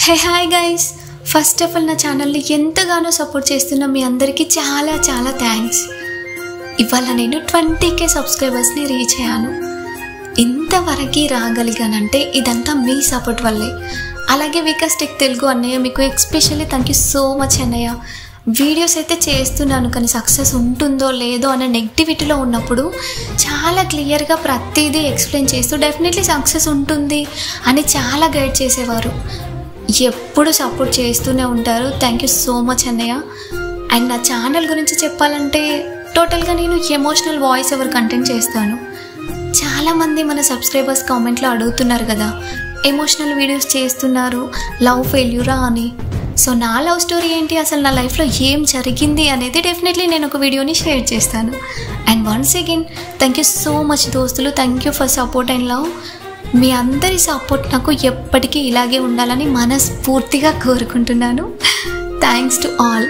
Hey hi guys, first of all నా ఛానల్ని ఎంతగానో సపోర్ట్ చేస్తున్న మీ అందరికీ చాలా చాలా థ్యాంక్స్. ఇవాళ నేను 20K సబ్స్క్రైబర్స్ని రీచ్ అయ్యాను. ఇంతవరకు రాగలిగానంటే ఇదంతా మీ సపోర్ట్ వల్లే. అలాగే వికాస్ టెక్ తెలుగు అన్నయ్య, మీకు especially thank you so much అన్నయ్య. వీడియోస్ అయితే చేస్తున్నాను కానీ సక్సెస్ ఉంటుందో లేదో అనే నెగిటివిటీలో ఉన్నప్పుడు చాలా క్లియర్గా ప్రతిదీ ఎక్స్ప్లెయిన్ చేస్తూ డెఫినెట్లీ సక్సెస్ ఉంటుంది అని చాలా గైడ్ చేసేవారు. ఎప్పుడు సపోర్ట్ చేస్తూనే ఉంటారు. థ్యాంక్ యూ సో మచ్ అన్నయ్య. అండ్ నా ఛానల్ గురించి చెప్పాలంటే టోటల్గా నేను ఎమోషనల్ వాయిస్ ఓవర్ కంటెంట్ చేస్తాను. చాలామంది మన సబ్స్క్రైబర్స్ కామెంట్లో అడుగుతున్నారు కదా, ఎమోషనల్ వీడియోస్ చేస్తున్నారు, లవ్ ఫెయిల్యూరా అని. సో నా లవ్ స్టోరీ ఏంటి, అసలు నా లైఫ్లో ఏం జరిగింది అనేది డెఫినెట్లీ నేను ఒక వీడియోని షేర్ చేస్తాను. And once again thank you so much దోస్తులు, thank you for support and love. మీ అందరి సపోర్ట్ నాకు ఎప్పటికీ ఇలాగే ఉండాలని మనస్ఫూర్తిగా కోరుకుంటున్నాను. Thanks to all.